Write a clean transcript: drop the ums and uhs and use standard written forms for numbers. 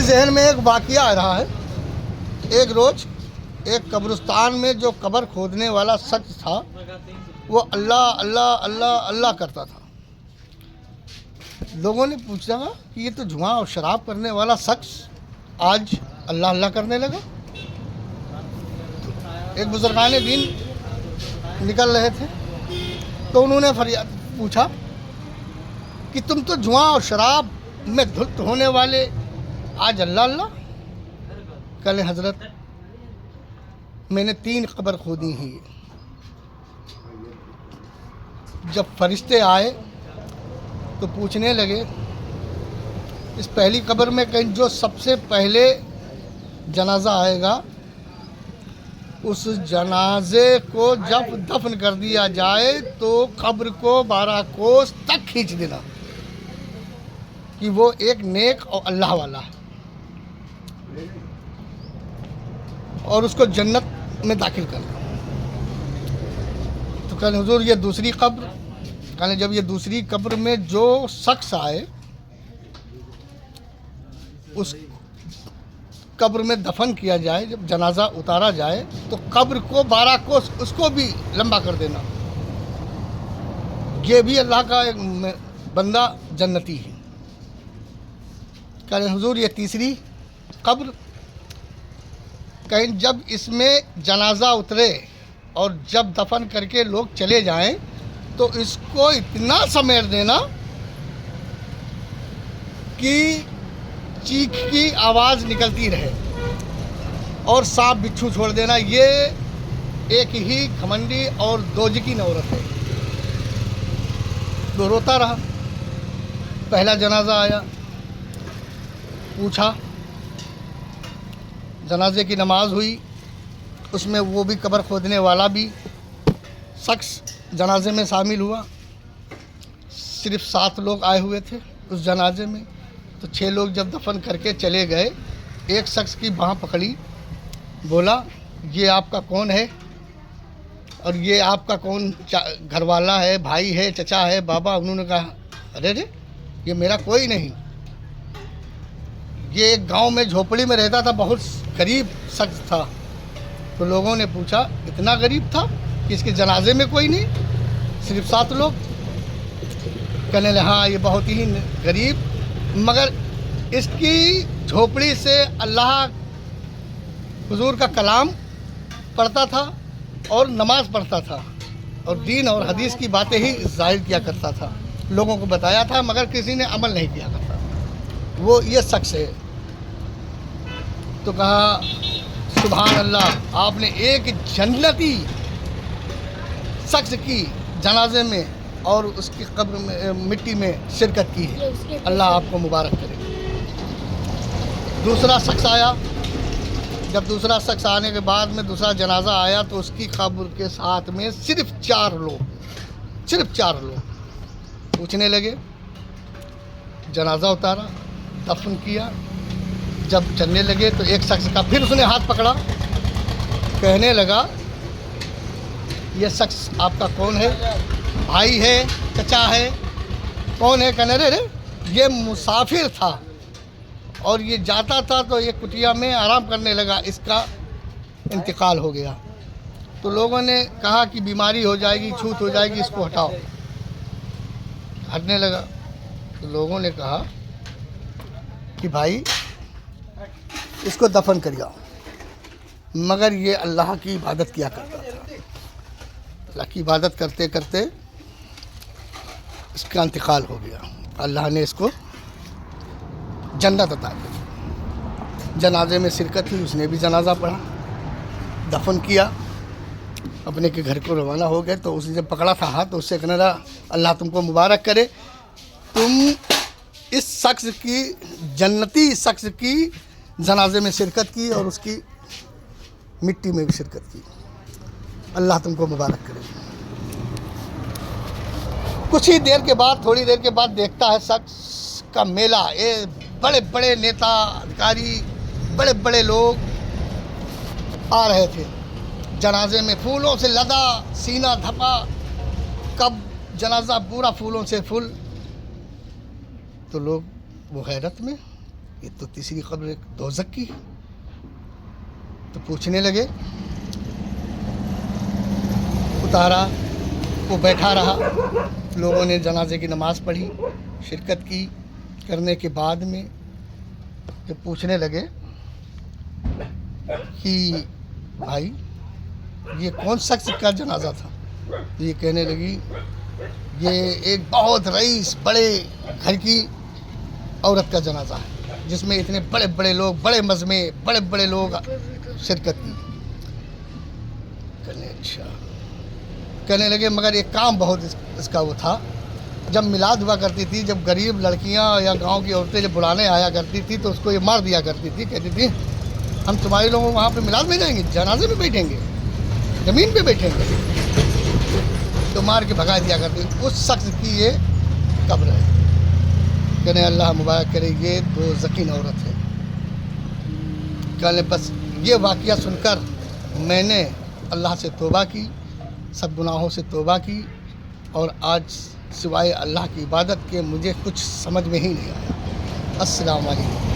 ذہن میں ایک واقعہ آ رہا ہے. ایک روز ایک قبرستان میں جو قبر کھودنے والا شخص تھا وہ اللہ اللہ اللہ اللہ کرتا تھا. لوگوں نے پوچھا کہ یہ تو جوا اور شراب کرنے والا شخص آج اللہ اللہ کرنے لگا. ایک بزرگان دین نکل رہے تھے تو انہوں نے فریاد پوچھا کہ تم تو جوا اور شراب میں دھت ہونے والے آج اللہ اللہ. کہے حضرت میں نے 3 قبر کھودی ہیں. جب فرشتے آئے تو پوچھنے لگے اس پہلی قبر میں کہیں جو سب سے پہلے جنازہ آئے گا اس جنازے کو جب دفن کر دیا جائے تو قبر کو 12 کوس تک کھینچ دینا کہ وہ ایک نیک اور اللہ والا ہے اور اس کو جنت میں داخل کرنا. تو کہنے حضور یہ دوسری قبر. کہنے جب یہ دوسری قبر میں جو شخص آئے اس قبر میں دفن کیا جائے, جب جنازہ اتارا جائے تو قبر کو 12 کوس اس کو بھی لمبا کر دینا. یہ بھی اللہ کا ایک بندہ جنتی ہے. کہنے حضور یہ تیسری قبر. کہیں جب اس میں جنازہ اترے اور جب دفن کر کے لوگ چلے جائیں تو اس کو اتنا سمیٹ دینا کہ چیخ کی آواز نکلتی رہے اور سانپ بچھو چھوڑ دینا. یہ ایک ہی گھمنڈی اور دوجکی عورت ہے. تو روتا رہا. پہلا جنازہ آیا, پوچھا, جنازے کی نماز ہوئی, اس میں وہ بھی قبر کھودنے والا بھی شخص جنازے میں شامل ہوا. صرف 7 لوگ آئے ہوئے تھے اس جنازے میں. تو 6 لوگ جب دفن کر کے چلے گئے ایک شخص کی باہ پکڑی, بولا یہ آپ کا کون ہے اور یہ آپ کا کون گھر والا ہے, بھائی ہے, چچا ہے, بابا. انہوں نے کہا ارے یہ میرا کوئی نہیں, یہ ایک گاؤں میں جھوپڑی میں رہتا تھا, بہت غریب شخص تھا. تو لوگوں نے پوچھا اتنا غریب تھا کہ اس کے جنازے میں کوئی نہیں, صرف 7 لوگ. کہنے لگے ہاں یہ بہت ہی غریب, مگر اس کی جھوپڑی سے اللہ حضور کا کلام پڑھتا تھا اور نماز پڑھتا تھا اور دین اور حدیث کی باتیں ہی ظاہر کیا کرتا تھا. لوگوں کو بتایا تھا مگر کسی نے عمل نہیں کیا کرتا. وہ یہ شخص ہے. تو کہا سبحان اللہ, آپ نے ایک جنتی شخص کی جنازے میں اور اس کی قبر میں مٹی میں شرکت کی ہے. اللہ آپ کو مبارک کرے. دوسرا شخص آیا. جب دوسرا شخص آنے کے بعد میں دوسرا جنازہ آیا تو اس کی قبر کے ساتھ میں صرف 4 لوگ. پوچھنے لگے, جنازہ اتارا, دفن کیا. جب چلنے لگے تو ایک شخص کا پھر اس نے ہاتھ پکڑا, کہنے لگا یہ شخص آپ کا کون ہے, بھائی ہے, چچا ہے, کون ہے. کہنے رے یہ مسافر تھا اور یہ جاتا تھا تو یہ کٹیا میں آرام کرنے لگا, اس کا انتقال ہو گیا. تو لوگوں نے کہا کہ بیماری ہو جائے گی, چھوت ہو جائے گی, اس کو ہٹاؤ. ہٹنے لگا. تو لوگوں نے کہا کہ بھائی اس کو دفن کریاؤ. مگر یہ اللہ کی عبادت کیا کرتا تھا. اللہ کی عبادت کرتے کرتے اس کا انتقال ہو گیا. اللہ نے اس کو جنت عطا کی. جنازے میں شرکت ہوئی, اس نے بھی جنازہ پڑھا, دفن کیا, اپنے کے گھر کو روانہ ہو گئے. تو اس نے جب پکڑا تھا ہاتھ تو اس سے کہنے لگا اللہ تم کو مبارک کرے, تم اس شخص کی جنتی شخص کی جنازے میں شرکت کی اور اس کی مٹی میں بھی شرکت کی. اللہ تم کو مبارک کرے. کچھ ہی دیر کے بعد, تھوڑی دیر کے بعد دیکھتا ہے شخص کا میلہ. بڑے بڑے نیتا, ادھیکاری, بڑے بڑے لوگ آ رہے تھے جنازے میں, پھولوں سے لدا, سینہ دھپا, کب جنازہ پورا پھولوں سے فل. تو لوگ وہ حیرت میں یہ تو تیسری قبر ایک دوزخ کی. تو پوچھنے لگے, اتارا, وہ بیٹھا رہا, لوگوں نے جنازے کی نماز پڑھی, شرکت کی. کرنے کے بعد میں جب پوچھنے لگے کہ بھائی یہ کون شخص کا جنازہ تھا, تو یہ کہنے لگی یہ ایک بہت رئیس بڑے گھر کی عورت کا جنازہ ہے, جس میں اتنے بڑے بڑے لوگ, بڑے مجمع, بڑے بڑے لوگ شرکت کی. اچھا. کہنے لگے مگر ایک کام بہت اس کا وہ تھا, جب میلاد ہوا کرتی تھی, جب غریب لڑکیاں یا گاؤں کی عورتیں جب بلانے آیا کرتی تھی تو اس کو یہ مار دیا کرتی تھی, کہتی تھی ہم تمہارے لوگوں وہاں پہ میلاد میں جائیں گے, جنازے میں بیٹھیں گے, زمین پہ بیٹھیں گے, تو مار کے بھگا دیا کرتی. اس شخص کی یہ قبر ہے. کہنے اللہ مبارک کرے, یہ دوزخی عورت ہے. کہنے بس یہ واقعہ سن کر میں نے اللہ سے توبہ کی, سب گناہوں سے توبہ کی, اور آج سوائے اللہ کی عبادت کے مجھے کچھ سمجھ میں ہی نہیں آیا. السلام علیکم.